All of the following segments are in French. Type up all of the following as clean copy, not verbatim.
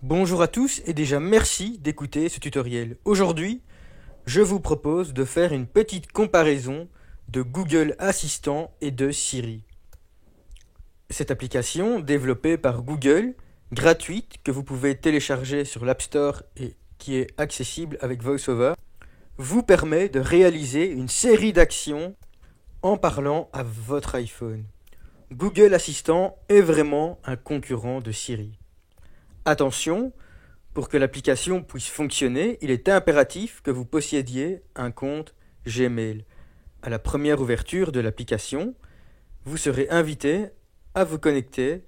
Bonjour à tous et déjà merci d'écouter ce tutoriel. Aujourd'hui, je vous propose de faire une petite comparaison de Google Assistant et de Siri. Cette application, développée par Google, gratuite, que vous pouvez télécharger sur l'App Store et qui est accessible avec VoiceOver, vous permet de réaliser une série d'actions en parlant à votre iPhone. Google Assistant est vraiment un concurrent de Siri. Attention, pour que l'application puisse fonctionner, il est impératif que vous possédiez un compte Gmail. À la première ouverture de l'application, vous serez invité à vous connecter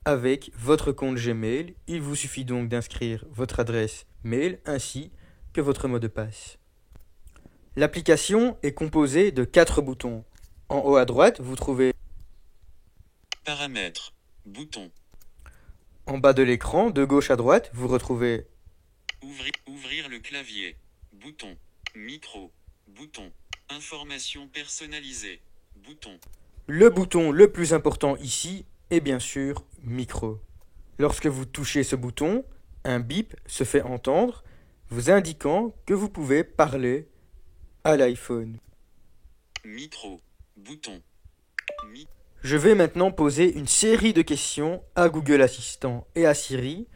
avec votre compte Gmail. Il vous suffit donc d'inscrire votre adresse mail ainsi que votre mot de passe. L'application est composée de 4 boutons. En haut à droite, vous trouvez Paramètres. Bouton. en bas de l'écran, de gauche à droite, vous retrouvez Ouvrir le clavier. Bouton. Micro. Bouton. Information personnalisée. Bouton. le bouton le plus important ici est bien sûr micro. Lorsque vous touchez ce bouton, un bip se fait entendre, vous indiquant que vous pouvez parler à l'iPhone. Micro. Bouton. Je vais maintenant poser une série de questions à Google Assistant et à Siri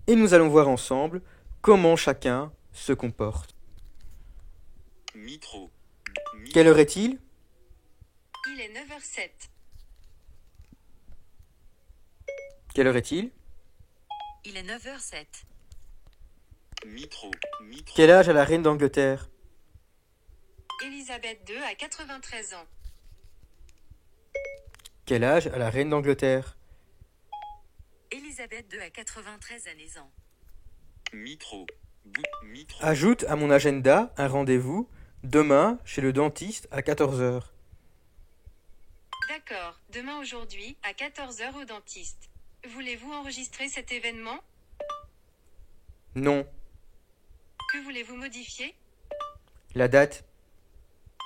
et nous allons voir ensemble comment chacun se comporte. Micro. Quelle heure est-il? Il est 9h07. Quelle heure est-il? Il est 9h07. Micro. Micro. Quel âge a la reine d'Angleterre? Elisabeth II a 93 ans. Quel âge a la reine d'Angleterre? Elisabeth II a 93 ans. Micro. Micro. Ajoute à mon agenda un rendez-vous demain chez le dentiste à 14 heures. D'accord, demain aujourd'hui, à 14h au dentiste. Voulez-vous enregistrer cet événement? Non. Que voulez-vous modifier? La date?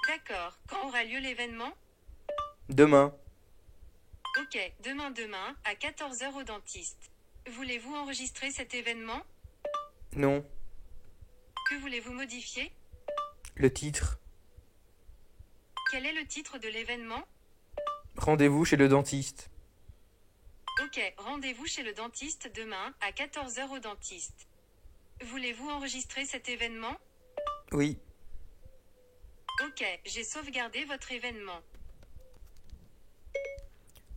D'accord, quand aura lieu l'événement? Demain. Ok, demain à 14h au dentiste. Voulez-vous enregistrer cet événement? Non. Que voulez-vous modifier? Le titre? Quel est le titre de l'événement? Rendez-vous chez le dentiste. Ok, rendez-vous chez le dentiste demain, à 14h au dentiste. Voulez-vous enregistrer cet événement? Oui. Ok, j'ai sauvegardé votre événement.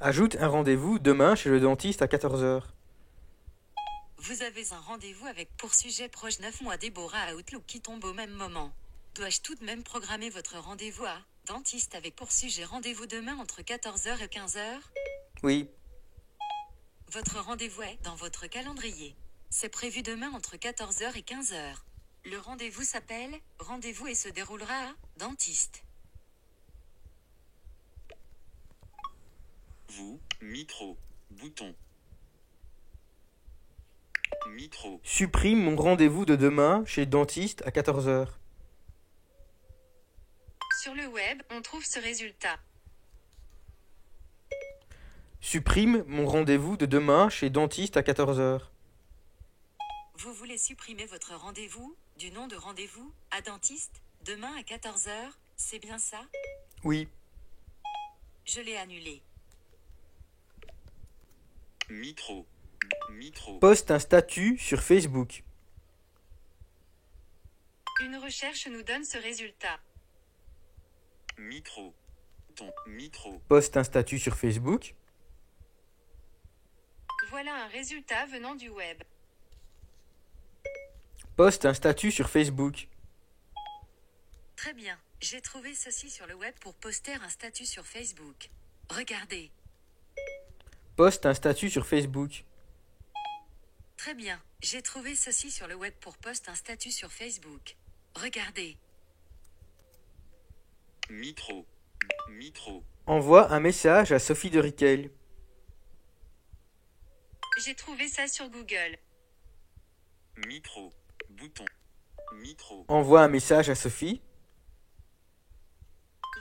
Ajoute un rendez-vous demain chez le dentiste à 14 heures. Vous avez un rendez-vous avec pour sujet proche 9 mois Déborah à Outlook qui tombe au même moment. Dois-je tout de même programmer votre rendez-vous à dentiste avec pour sujet rendez-vous demain entre 14h et 15h? Oui. Votre rendez-vous est dans votre calendrier. C'est prévu demain entre 14h et 15h. Le rendez-vous s'appelle rendez-vous et se déroulera à dentiste. Vous. Micro. Bouton. Micro. Supprime mon rendez-vous de demain chez le dentiste à 14 heures. Sur le web, on trouve ce résultat. Supprime mon rendez-vous de demain chez le dentiste à 14 heures. Vous voulez supprimer votre rendez-vous du nom de rendez-vous à dentiste demain à 14h, c'est bien ça? Oui. Je l'ai annulé. Micro. Micro. Poste un statut sur Facebook. Une recherche nous donne ce résultat. Micro. Ton micro. Poste un statut sur Facebook. Voilà un résultat venant du web. Poste un statut sur Facebook. Très bien, j'ai trouvé ceci sur le web pour poster un statut sur Facebook. Regardez. Poste un statut sur Facebook. Très bien, j'ai trouvé ceci sur le web pour poster un statut sur Facebook. Regardez. Micro. Micro. Envoie un message à Sophie de Riquel. J'ai trouvé ça sur Google. Micro. Bouton. Micro. Envoie un message à Sophie.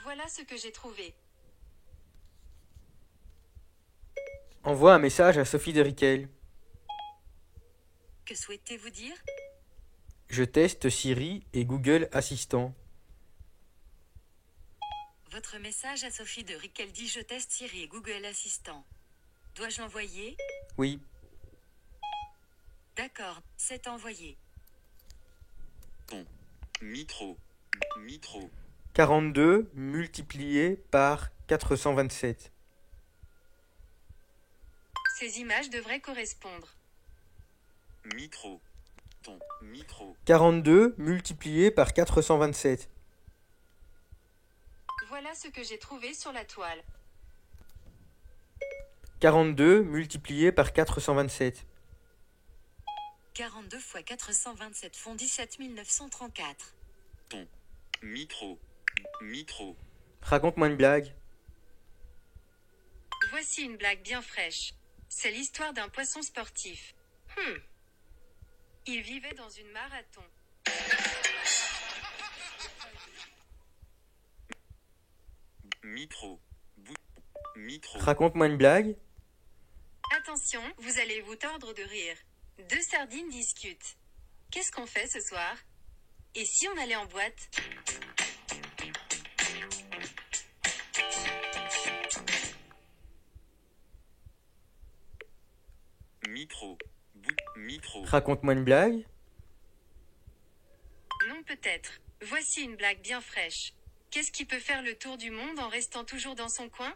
Voilà ce que j'ai trouvé. Envoie un message à Sophie de Riquel. Que souhaitez-vous dire? Je teste Siri et Google Assistant. Votre message à Sophie de Riquel dit je teste Siri et Google Assistant. Dois-je l'envoyer? Oui. D'accord, c'est envoyé. Micro. Micro. 42 multiplié par 427. Ces images devraient correspondre. Micro. Ton. Micro. 42 multiplié par 427. Voilà ce que j'ai trouvé sur la toile. 42 multiplié par 427. 42 fois 427 font 17 934. Micro. Micro. Raconte-moi une blague. Voici une blague bien fraîche. C'est l'histoire d'un poisson sportif. Il vivait dans une mare à thon. Micro. Micro. Raconte-moi une blague. Attention, vous allez vous tordre de rire. Deux sardines discutent. Qu'est-ce qu'on fait ce soir? Et si on allait en boîte? Micro. Micro. Raconte-moi une blague. Non peut-être. Voici une blague bien fraîche. Qu'est-ce qui peut faire le tour du monde en restant toujours dans son coin?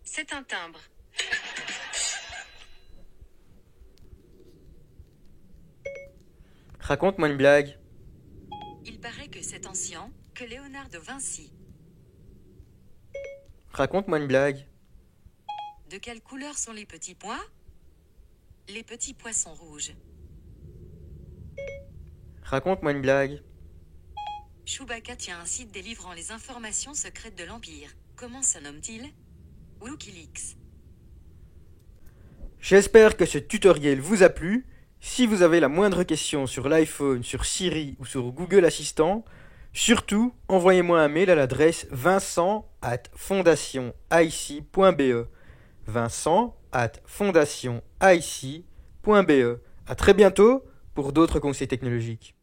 C'est un timbre. Raconte-moi une blague. Il paraît que c'est ancien, que Léonard de Vinci. Raconte-moi une blague. De quelle couleur sont les petits pois? Les petits poissons rouges. Raconte-moi une blague. Chewbacca tient un site délivrant les informations secrètes de l'Empire. Comment se nomme-t-il? Wikileaks. J'espère que ce tutoriel vous a plu. Si vous avez la moindre question sur l'iPhone, sur Siri ou sur Google Assistant, surtout envoyez-moi un mail à l'adresse vincent@fondationIC.be. vincent@fondationIC.be. À très bientôt pour d'autres conseils technologiques.